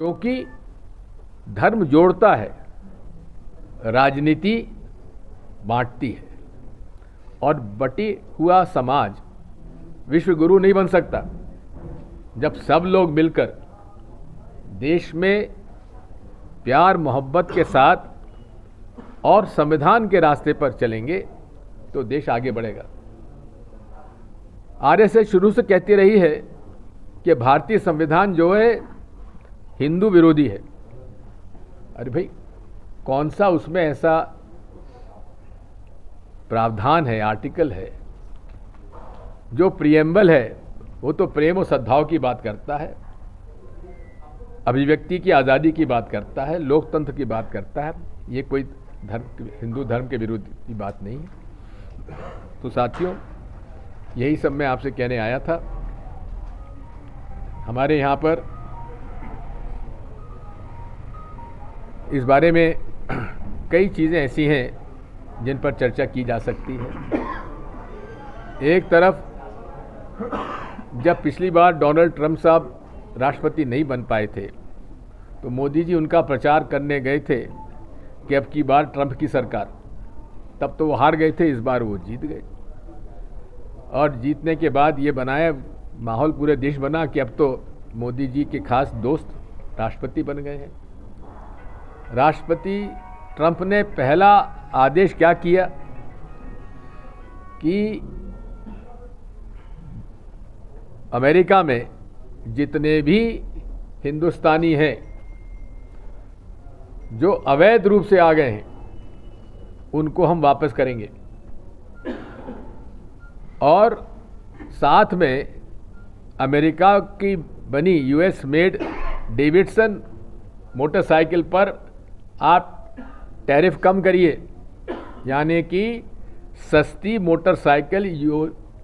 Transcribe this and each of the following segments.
क्योंकि धर्म जोड़ता है, राजनीति बांटती है और बटी हुआ समाज विश्व गुरु नहीं बन सकता। जब सब लोग मिलकर देश में प्यार मोहब्बत के साथ और संविधान के रास्ते पर चलेंगे तो देश आगे बढ़ेगा। आरएसएस शुरू से कहती रही है कि भारतीय संविधान जो है हिंदू विरोधी है। अरे भाई, कौन सा उसमें ऐसा प्रावधान है, आर्टिकल है जो प्रियम्बल है? वो तो प्रेम और सद्भाव की बात करता है, अभिव्यक्ति की आज़ादी की बात करता है, लोकतंत्र की बात करता है। ये कोई हिंदू धर्म के विरुद्ध की बात नहीं है। तो साथियों, यही सब मैं आपसे कहने आया था। हमारे यहाँ पर इस बारे में कई चीज़ें ऐसी हैं जिन पर चर्चा की जा सकती है। एक तरफ जब पिछली बार डोनाल्ड ट्रंप साहब राष्ट्रपति नहीं बन पाए थे तो मोदी जी उनका प्रचार करने गए थे कि अब की बार ट्रंप की सरकार। तब तो वो हार गए थे, इस बार वो जीत गए और जीतने के बाद ये बनाया माहौल पूरे देश बना कि अब तो मोदी जी के खास दोस्त राष्ट्रपति बन गए हैं। राष्ट्रपति ट्रंप ने पहला आदेश क्या किया कि अमेरिका में जितने भी हिंदुस्तानी हैं जो अवैध रूप से आ गए हैं उनको हम वापस करेंगे और साथ में अमेरिका की बनी यूएस मेड डेविडसन मोटरसाइकिल पर आप टैरिफ कम करिए, यानी कि सस्ती मोटरसाइकिल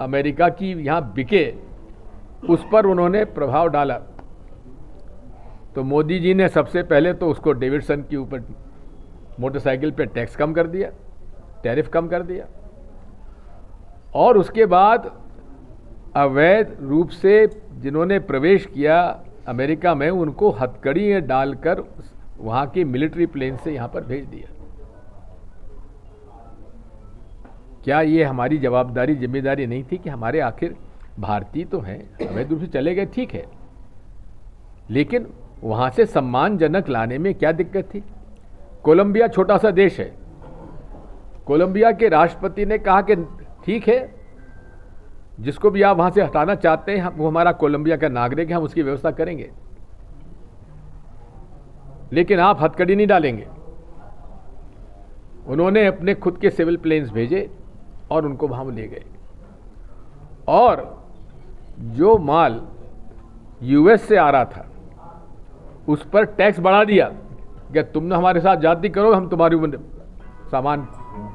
अमेरिका की यहाँ बिके, उस पर उन्होंने प्रभाव डाला। तो मोदी जी ने सबसे पहले तो उसको डेविडसन के ऊपर मोटरसाइकिल पे टैक्स कम कर दिया, टैरिफ कम कर दिया और उसके बाद अवैध रूप से जिन्होंने प्रवेश किया अमेरिका में उनको हथकड़ी डालकर वहाँ के मिलिट्री प्लेन से यहाँ पर भेज दिया। क्या ये हमारी जवाबदारी जिम्मेदारी नहीं थी कि हमारे आखिर भारतीय तो हैं, अवैध रूप से चले गए, ठीक है, लेकिन वहाँ से सम्मानजनक लाने में क्या दिक्कत थी? कोलंबिया छोटा सा देश है। कोलंबिया के राष्ट्रपति ने कहा कि ठीक है, जिसको भी आप वहाँ से हटाना चाहते हैं वो हमारा कोलंबिया का नागरिक है, हम उसकी व्यवस्था करेंगे, लेकिन आप हथकड़ी नहीं डालेंगे। उन्होंने अपने खुद के सिविल प्लेन्स भेजे और उनको वहाँ ले गए और जो माल यूएस से आ रहा था उस पर टैक्स बढ़ा दिया कि तुमने हमारे साथ जाति करो, हम तुम्हारी सामान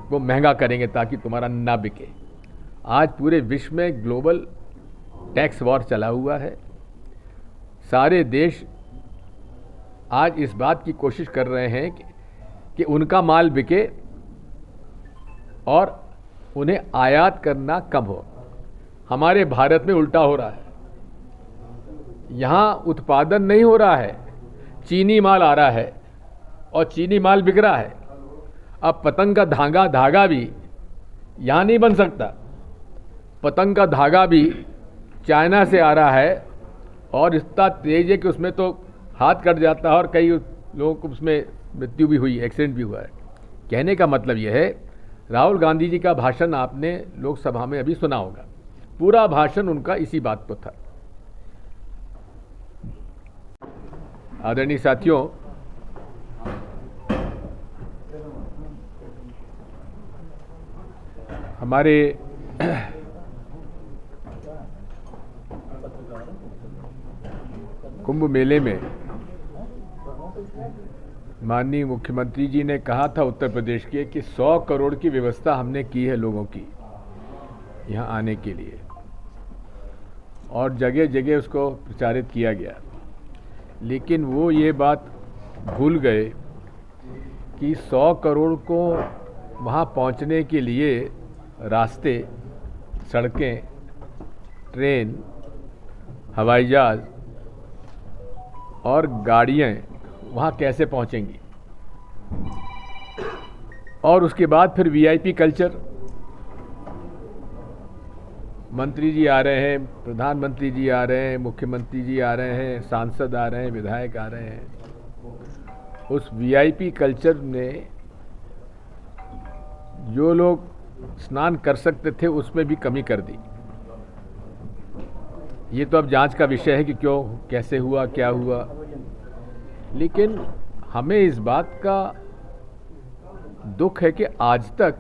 को महंगा करेंगे ताकि तुम्हारा ना बिके। आज पूरे विश्व में ग्लोबल टैक्स वॉर चला हुआ है। सारे देश आज इस बात की कोशिश कर रहे हैं कि उनका माल बिके और उन्हें आयात करना कम हो। हमारे भारत में उल्टा हो रहा है, यहाँ उत्पादन नहीं हो रहा है, चीनी माल आ रहा है और चीनी माल बिक रहा है। अब पतंग का धागा भी यहाँ नहीं बन सकता, पतंग का धागा भी चाइना से आ रहा है और इतना तेज है कि उसमें तो हाथ कट जाता है और कई लोगों को उसमें मृत्यु भी हुई, एक्सीडेंट भी हुआ है। कहने का मतलब यह है, राहुल गांधी जी का भाषण आपने लोकसभा में अभी सुना होगा, पूरा भाषण उनका इसी बात पर था। आदरणीय साथियों, हमारे कुंभ मेले में माननीय मुख्यमंत्री जी ने कहा था उत्तर प्रदेश के कि 100 करोड़ की व्यवस्था हमने की है लोगों की यहाँ आने के लिए और जगह जगह उसको प्रचारित किया गया, लेकिन वो ये बात भूल गए कि 100 करोड़ को वहाँ पहुँचने के लिए रास्ते, सड़कें, ट्रेन, हवाई जहाज और गाड़ियाँ वहाँ कैसे पहुँचेंगी। और उसके बाद फिर वीआईपी कल्चर, मंत्री जी आ रहे हैं, प्रधानमंत्री जी आ रहे हैं, मुख्यमंत्री जी आ रहे हैं, सांसद आ रहे हैं, विधायक आ रहे हैं। उस वीआईपी कल्चर ने जो लोग स्नान कर सकते थे उसमें भी कमी कर दी। ये तो अब जांच का विषय है कि क्यों, कैसे हुआ, क्या हुआ, लेकिन हमें इस बात का दुख है कि आज तक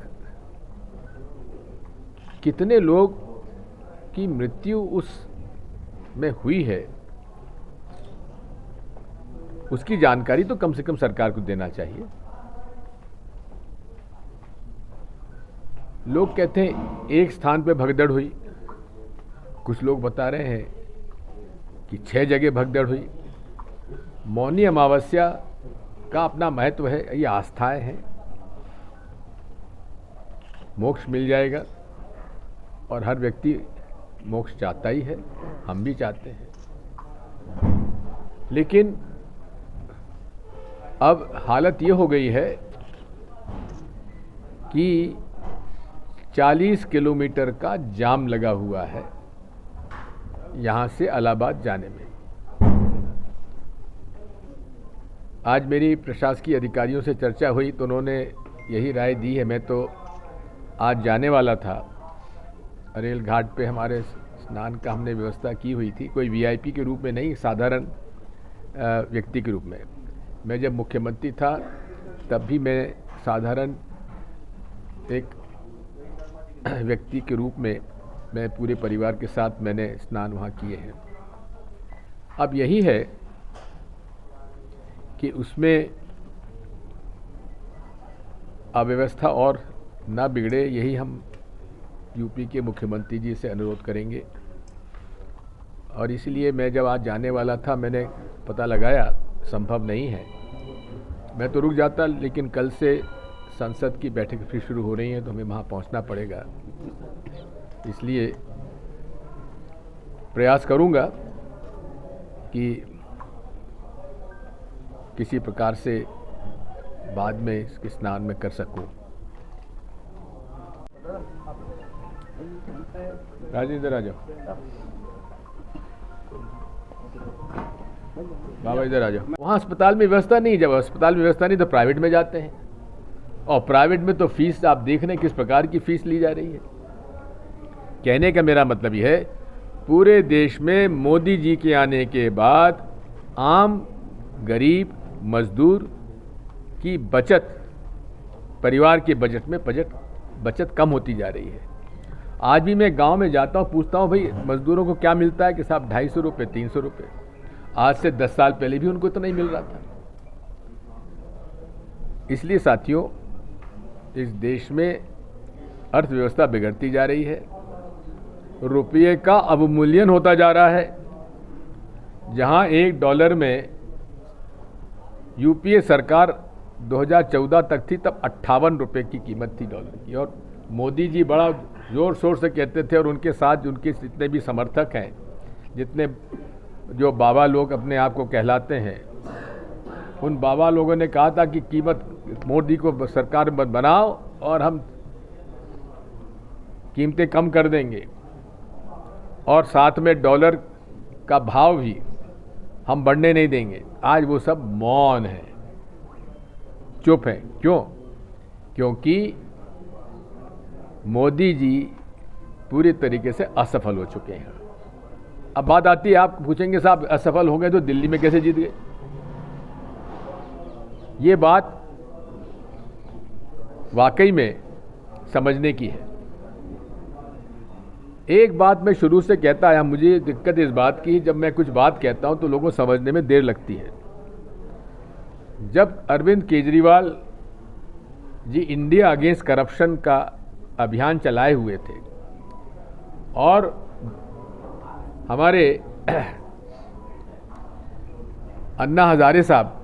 कितने लोग की मृत्यु उस में हुई है, उसकी जानकारी तो कम से कम सरकार को देना चाहिए। लोग कहते हैं एक स्थान पे भगदड़ हुई, कुछ लोग बता रहे हैं कि 6 जगह भगदड़ हुई। मौनी अमावस्या का अपना महत्व है, ये आस्थाएं हैं। मोक्ष मिल जाएगा और हर व्यक्ति मोक्ष चाहता ही है, हम भी चाहते हैं, लेकिन अब हालत ये हो गई है कि 40 किलोमीटर का जाम लगा हुआ है यहाँ से इलाहाबाद जाने में। आज मेरी प्रशासकीय अधिकारियों से चर्चा हुई तो उन्होंने यही राय दी है। मैं तो आज जाने वाला था, अरेल घाट पे हमारे स्नान का हमने व्यवस्था की हुई थी, कोई वीआईपी के रूप में नहीं, साधारण व्यक्ति के रूप में। मैं जब मुख्यमंत्री था तब भी मैं साधारण एक व्यक्ति के रूप में मैं पूरे परिवार के साथ मैंने स्नान वहाँ किए हैं। अब यही है कि उसमें अव्यवस्था और ना बिगड़े, यही हम यूपी के मुख्यमंत्री जी से अनुरोध करेंगे। और इसलिए मैं जब आज जाने वाला था मैंने पता लगाया संभव नहीं है, मैं तो रुक जाता, लेकिन कल से संसद की बैठक फिर शुरू हो रही है तो हमें वहाँ पहुँचना पड़ेगा। इसलिए प्रयास करूँगा कि किसी प्रकार से बाद में इसके स्नान में कर सकूँ। राजेंद्र आ जाओ, बाबा इधर आ जाओ। वहाँ अस्पताल में व्यवस्था नहीं, जब अस्पताल में व्यवस्था नहीं तो प्राइवेट में जाते हैं, और प्राइवेट में तो फीस आप देख रहे हैं किस प्रकार की फीस ली जा रही है। कहने का मेरा मतलब यह है, पूरे देश में मोदी जी के आने के बाद आम गरीब मजदूर की बचत, परिवार के बजट में बचत कम होती जा रही है। आज भी मैं गांव में जाता हूं, पूछता हूं भाई मजदूरों को क्या मिलता है कि साहब 250 रुपये 300 रुपये। आज से 10 साल पहले भी उनको इतना नहीं मिल रहा था। इसलिए साथियों, इस देश में अर्थव्यवस्था बिगड़ती जा रही है, रुपये का अवमूल्यन होता जा रहा है। जहां $1 में यूपीए सरकार 2014 तक थी तब 58 रुपये की कीमत थी डॉलर की, और मोदी जी बड़ा जोर शोर से कहते थे, और उनके साथ उनके जितने भी समर्थक हैं, जितने जो बाबा लोग अपने आप को कहलाते हैं, उन बाबा लोगों ने कहा था कि कीमत मोदी को सरकार बनाओ और हम कीमतें कम कर देंगे, और साथ में डॉलर का भाव भी हम बढ़ने नहीं देंगे। आज वो सब मौन है, चुप है। क्यों? क्योंकि मोदी जी पूरी तरीके से असफल हो चुके हैं। अब बात आती है, आप पूछेंगे साहब असफल हो गए तो दिल्ली में कैसे जीत गए? ये बात वाकई में समझने की है। एक बात मैं शुरू से कहता आया, मुझे दिक्कत इस बात की, जब मैं कुछ बात कहता हूं तो लोगों को समझने में देर लगती है। जब Arvind Kejriwal ji India against corruption का अभियान चलाए हुए थे और हमारे अन्ना हजारे साहब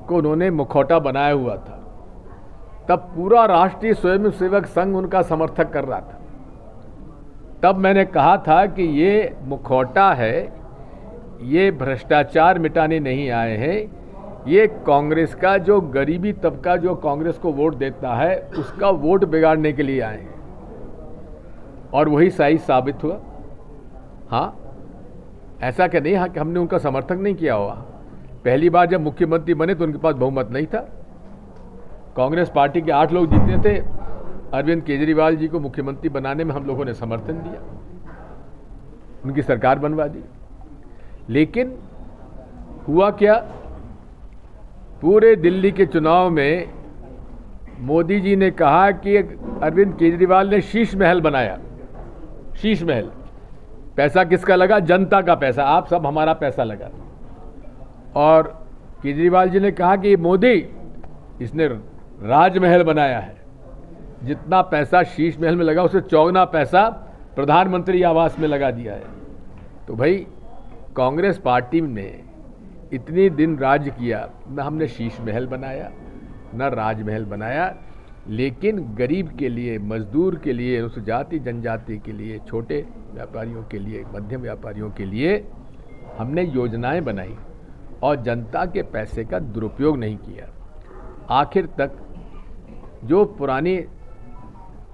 को उन्होंने मुखौटा बनाया हुआ था, तब पूरा राष्ट्रीय स्वयंसेवक संघ उनका समर्थक कर रहा था। तब मैंने कहा था कि ये मुखौटा है ये भ्रष्टाचार मिटाने नहीं आए हैं, ये कांग्रेस का जो गरीबी तबका जो कांग्रेस को वोट देता है उसका वोट बिगाड़ने के लिए आए हैं, और वही सही साबित हुआ। हाँ, ऐसा क्या नहीं हाँ कि हमने उनका समर्थन नहीं किया हुआ। पहली बार जब मुख्यमंत्री बने तो उनके पास बहुमत नहीं था, कांग्रेस पार्टी के 8 लोग जीते थे। अरविंद केजरीवाल जी को मुख्यमंत्री बनाने में हम लोगों ने समर्थन दिया, उनकी सरकार बनवा दी। लेकिन हुआ क्या, पूरे दिल्ली के चुनाव में मोदी जी ने कहा कि अरविंद केजरीवाल ने शीश महल बनाया। शीश महल, पैसा किसका लगा? जनता का पैसा, आप सब हमारा पैसा लगा। और केजरीवाल जी ने कहा कि मोदी इसने राजमहल बनाया है, जितना पैसा शीश महल में लगा उससे चौगुना पैसा प्रधानमंत्री आवास में लगा दिया है। तो भाई कांग्रेस पार्टी ने इतने दिन राज किया, न हमने शीश महल बनाया न राजमहल बनाया, लेकिन गरीब के लिए, मजदूर के लिए, उस जाति जनजाति के लिए, छोटे व्यापारियों के लिए, मध्यम व्यापारियों के लिए हमने योजनाएं बनाई और जनता के पैसे का दुरुपयोग नहीं किया। आखिर तक जो पुराने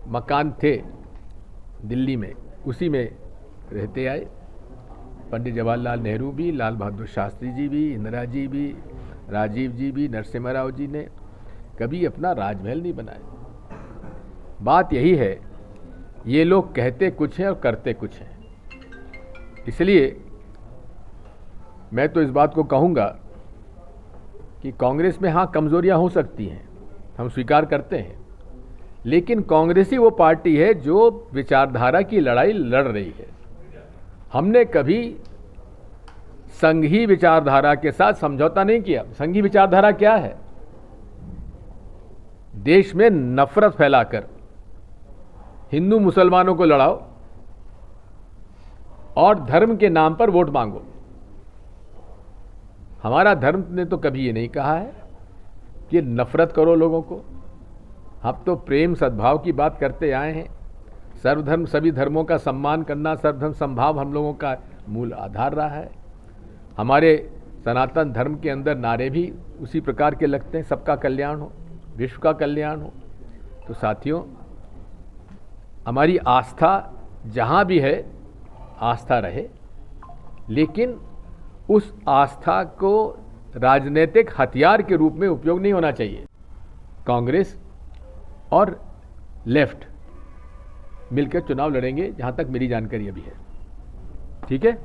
मकान थे दिल्ली में, उसी में रहते आए। पंडित जवाहरलाल नेहरू भी, लाल बहादुर शास्त्री जी भी, इंदिरा जी भी, राजीव जी भी, नरसिम्हा राव जी ने कभी अपना राजमहल नहीं बनाया। बात यही है, ये लोग कहते कुछ हैं और करते कुछ हैं। इसलिए मैं तो इस बात को कहूँगा कि कांग्रेस में हाँ कमजोरियां हो सकती हैं, हम स्वीकार करते हैं, लेकिन कांग्रेस ही वो पार्टी है जो विचारधारा की लड़ाई लड़ रही है। हमने कभी संघी विचारधारा के साथ समझौता नहीं किया। संघी विचारधारा क्या है? देश में नफरत फैलाकर हिंदू मुसलमानों को लड़ाओ और धर्म के नाम पर वोट मांगो। हमारा धर्म ने तो कभी ये नहीं कहा है कि नफरत करो लोगों को। हम तो प्रेम सद्भाव की बात करते आए हैं। सर्वधर्म सभी धर्मों का सम्मान करना, सर्वधर्म समभाव हम लोगों का मूल आधार रहा है। हमारे सनातन धर्म के अंदर नारे भी उसी प्रकार के लगते हैं, सबका कल्याण हो, विश्व का कल्याण हो। तो साथियों, हमारी आस्था जहाँ भी है आस्था रहे, लेकिन उस आस्था को राजनीतिक हथियार के रूप में उपयोग नहीं होना चाहिए। कांग्रेस और लेफ्ट मिलकर चुनाव लड़ेंगे, जहाँ तक मेरी जानकारी अभी है। ठीक है।